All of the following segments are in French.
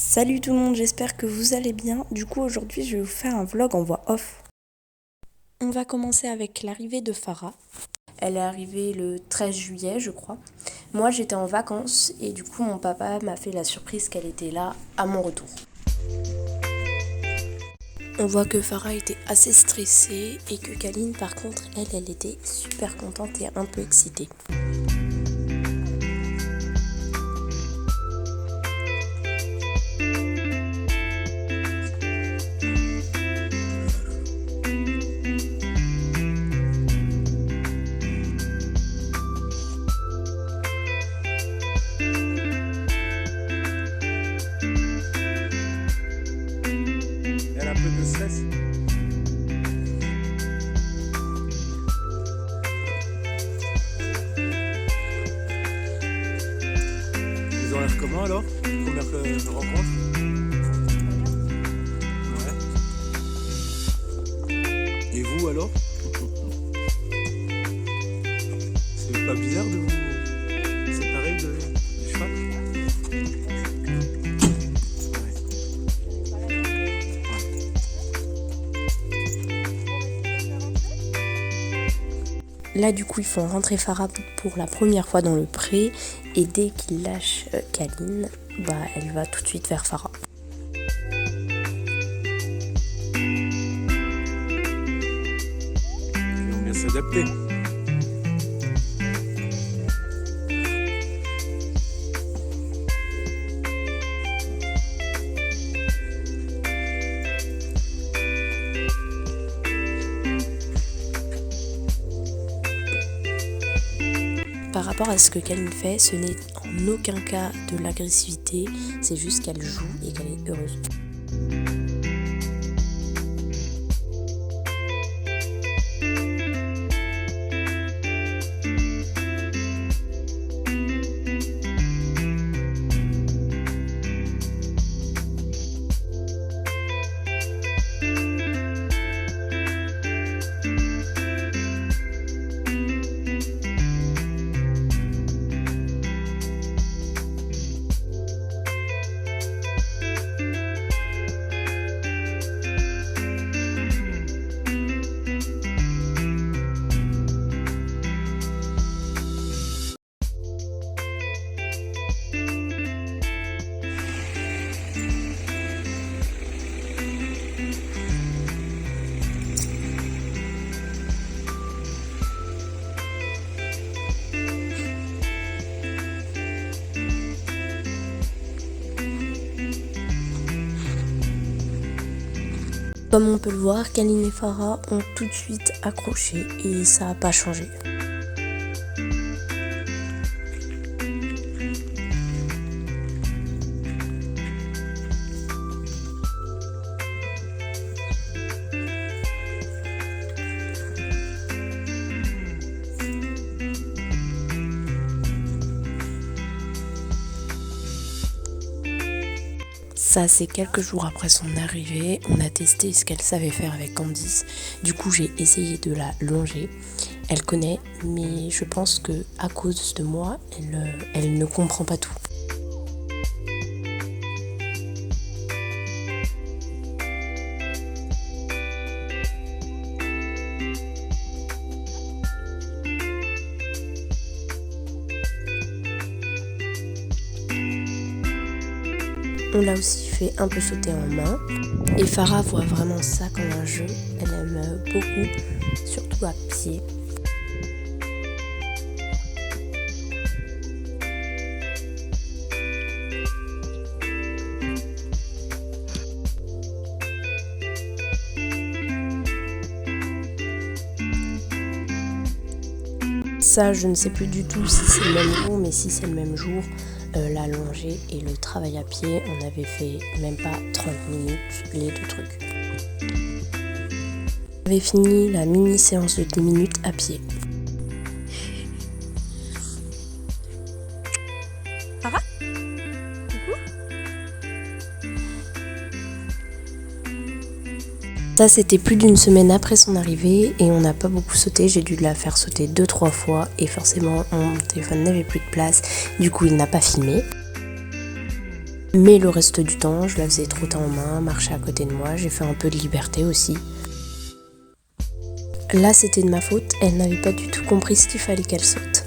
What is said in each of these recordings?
Salut tout le monde, j'espère que vous allez bien. Du coup, aujourd'hui, je vais vous faire un vlog en voix off. On va commencer avec l'arrivée de Farah. Elle est arrivée le 13 juillet, je crois. Moi, j'étais en vacances et du coup, mon papa m'a fait la surprise qu'elle était là à mon retour. On voit que Farah était assez stressée et que Kaline, par contre, elle était super contente et un peu excitée. Elle a un peu de stress. Ils ont l'air comment alors? Première rencontre? Ouais. Et vous alors? C'est pas bizarre de vous séparer du cheval? Là, du coup, ils font rentrer Farah pour la première fois dans le pré. Et dès qu'ils lâchent Kaline, elle va tout de suite vers Farah. Ils vont bien s'adapter. Par rapport à ce que Kaline fait, ce n'est en aucun cas de l'agressivité, c'est juste qu'elle joue et qu'elle est heureuse. Comme on peut le voir, Kaline et Farah ont tout de suite accroché et ça n'a pas changé. Ça, c'est quelques jours après son arrivée. On a testé ce qu'elle savait faire avec Candice. Du coup, j'ai essayé de la longer. Elle connaît, mais je pense que à cause de moi, elle ne comprend pas tout. On l'a aussi fait un peu sauter en main. Et Farah voit vraiment ça comme un jeu. Elle aime beaucoup, surtout à pied. Ça, je ne sais plus du tout si c'est le même jour, mais si c'est le même jour, la longée et le travail à pied, on avait fait même pas 30 minutes, les deux trucs. On avait fini la mini séance de 10 minutes à pied. Farah ? Ça, c'était plus d'une semaine après son arrivée et on n'a pas beaucoup sauté. J'ai dû la faire sauter 2-3 fois et forcément mon téléphone n'avait plus de place. Du coup, il n'a pas filmé. Mais le reste du temps, je la faisais trotter en main, marcher à côté de moi, j'ai fait un peu de liberté aussi. Là, c'était de ma faute, elle n'avait pas du tout compris ce qu'il fallait qu'elle saute.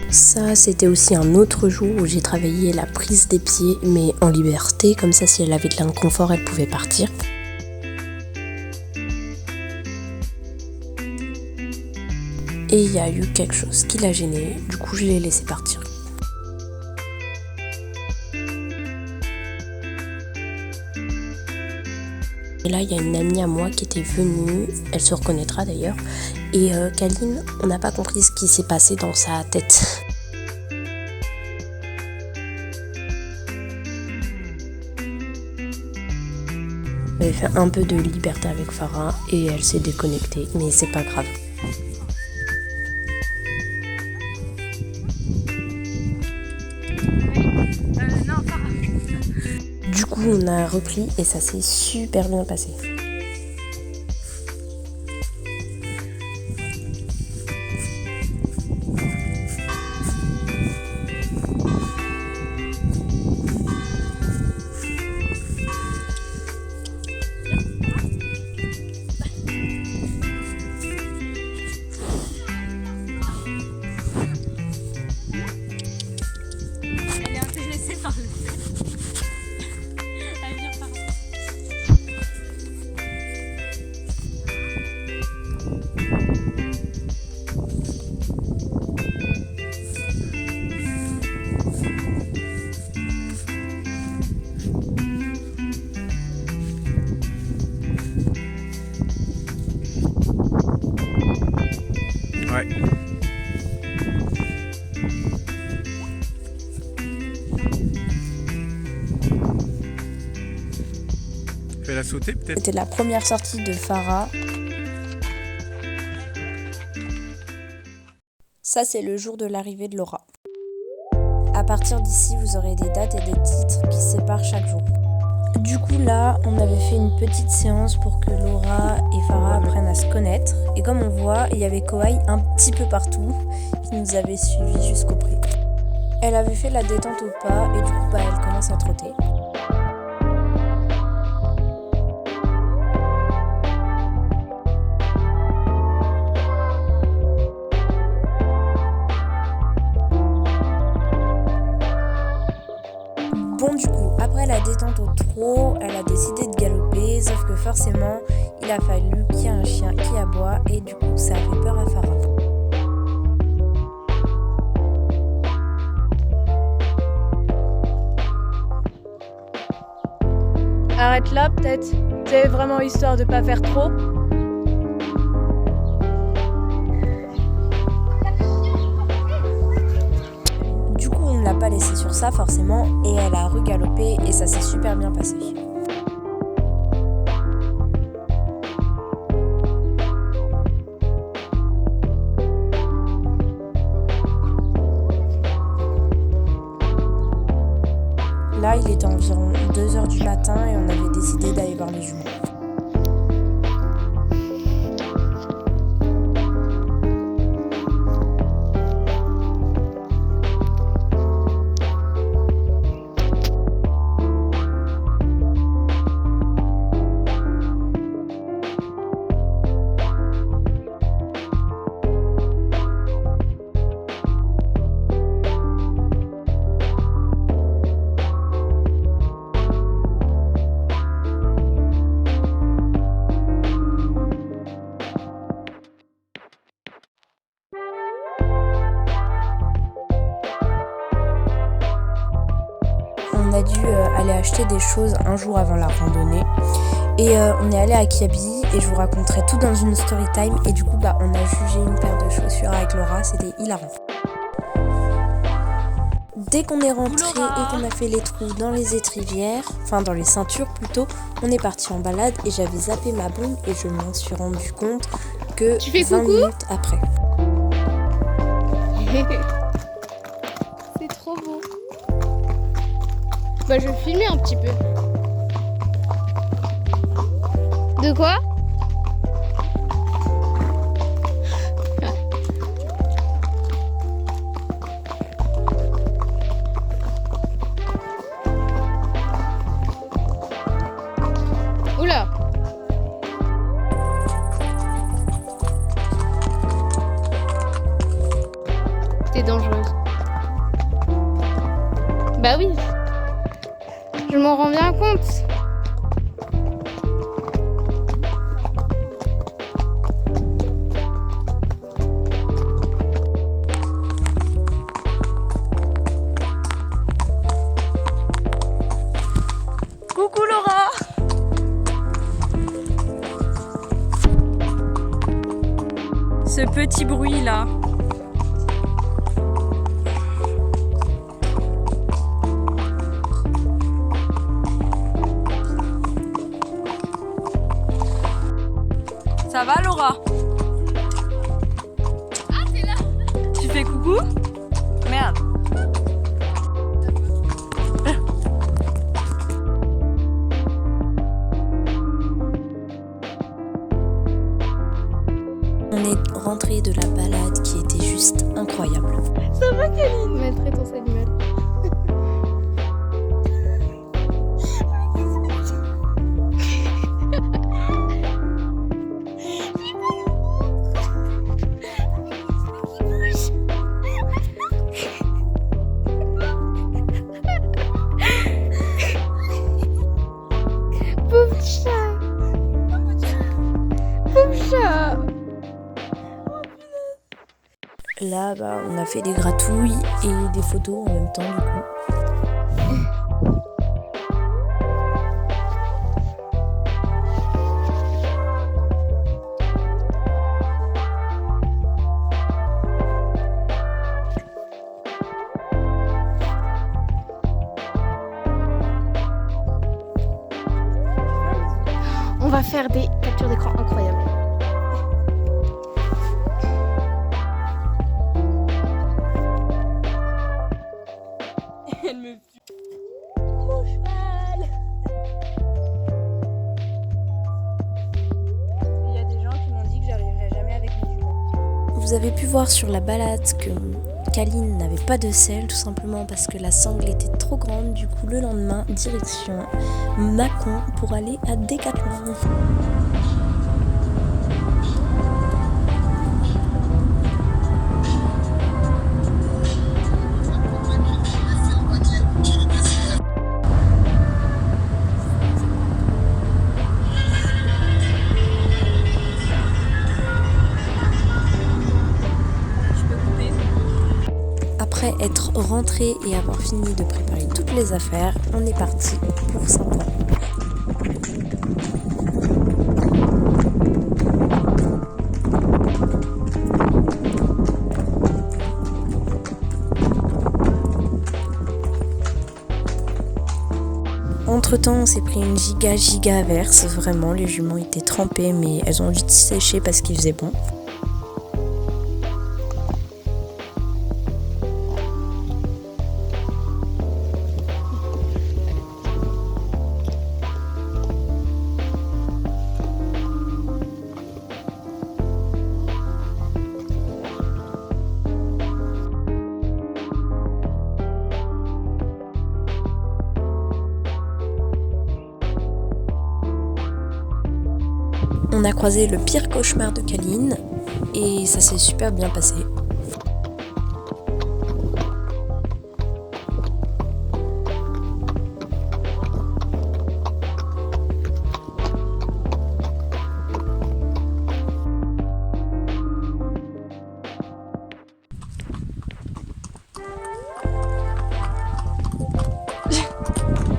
Ça, c'était aussi un autre jour où j'ai travaillé la prise des pieds, mais en liberté, comme ça, si elle avait de l'inconfort, elle pouvait partir. Et il y a eu quelque chose qui l'a gênée, du coup, je l'ai laissée partir. Et là, il y a une amie à moi qui était venue, elle se reconnaîtra d'ailleurs. Et Kaline, on n'a pas compris ce qui s'est passé dans sa tête. J'avais fait un peu de liberté avec Farah et elle s'est déconnectée, mais c'est pas grave. Du coup, on a repris et ça s'est super bien passé. Elle est intéressée par le fait. Elle vient par là. Ouais. Fais la sauter peut-être. C'était la première sortie de Farah. Ça, c'est le jour de l'arrivée de Laura. À partir d'ici, vous aurez des dates et des titres qui séparent chaque jour. Du coup, là, on avait fait une petite séance pour que Laura et Farah apprennent à se connaître. Et comme on voit, il y avait Kouaï un petit peu partout qui nous avait suivis jusqu'au pré. Elle avait fait la détente au pas et du coup, elle commence à trotter. Bon, du coup, après la détente au trot, elle a décidé de galoper, sauf que forcément, il a fallu qu'il y ait un chien qui aboie et du coup, ça a fait peur à Farah. Arrête là peut-être. C'est vraiment histoire de pas faire trop. Du coup, on ne l'a pas laissée sur ça forcément et elle a regalopé et ça s'est super bien passé. Là, il était environ 2h du matin et on avait décidé d'aller voir les jumeaux. On a dû aller acheter des choses un jour avant la randonnée et on est allé à Kiabi et je vous raconterai tout dans une story time et du coup on a jugé une paire de chaussures avec Laura, c'était hilarant. Dès qu'on est rentré et qu'on a fait les trous dans les étrivières, enfin dans les ceintures plutôt, on est parti en balade et j'avais zappé ma bombe et je m'en suis rendu compte que Tu fais 20 coucou minutes après. C'est trop beau. Bah je vais filmer un petit peu. De quoi? Bah oui, je m'en rends bien compte. Coucou Laura! Ce petit bruit là. Ça va Laura? Ah, t'es là! Tu fais coucou? Merde. On est rentré de la balade qui était juste incroyable. Ça va Kaline? Maltraitance animale. Pauvre chat. Pauvre chat. Là, on a fait des gratouilles et des photos en même temps du coup. On va faire des captures d'écran incroyables. Elle me Mon cheval. Il y a des gens qui m'ont dit que j'arriverai jamais avec mes jumeaux. Vous avez pu voir sur la balade que Kaline n'avait pas de selle, tout simplement parce que la sangle était trop grande. Du coup, le lendemain, direction Mâcon pour aller à Décathlon. Après être rentré et avoir fini de préparer toutes les affaires, on est parti pour Saint-Ouen. Entre temps, on s'est pris une giga averse. Vraiment, les jumeaux étaient trempés, mais elles ont vite séché parce qu'il faisait bon. On a croisé le pire cauchemar de Kaline et ça s'est super bien passé.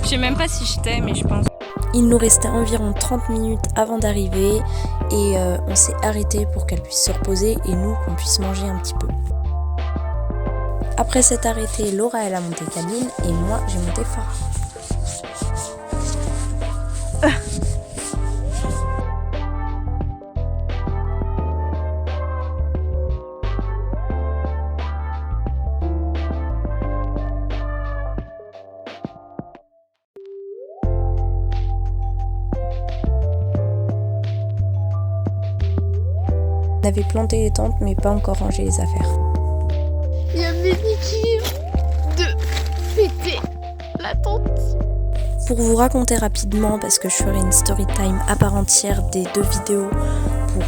Je sais même pas si je t'aime, mais je pense. Il nous restait environ 30 minutes avant d'arriver et on s'est arrêté pour qu'elle puisse se reposer et nous qu'on puisse manger un petit peu. Après s'être arrêté, Laura elle a monté Kaline et moi j'ai monté Farah. On avait planté les tentes mais pas encore rangé les affaires. Il y a Mehdi qui vient de péter la tente. Pour vous raconter rapidement, parce que je ferai une story time à part entière des 2 vidéos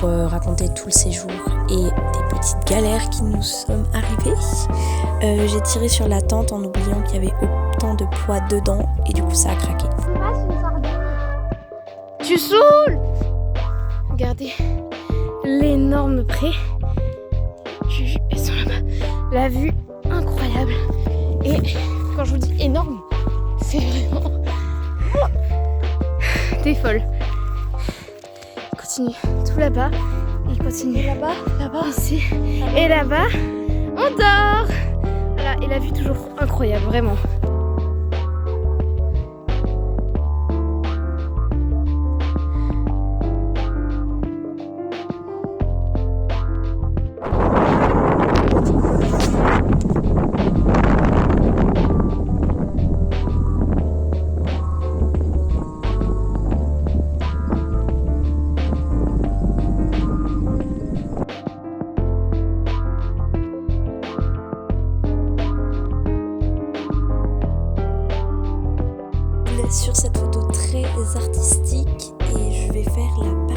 pour raconter tout le séjour et des petits petite galère qui nous sommes arrivés. J'ai tiré sur la tente en oubliant qu'il y avait autant de poids dedans et du coup ça a craqué. Tu saoules! Regardez l'énorme pré. Elles sont là-bas. La vue incroyable. Et quand je vous dis énorme, c'est vraiment... T'es folle. Continue tout là-bas. Et continue là-bas, là-bas, ici. Et là-bas, on dort. Voilà, et la vue toujours incroyable, vraiment. Sur cette photo très artistique et je vais faire la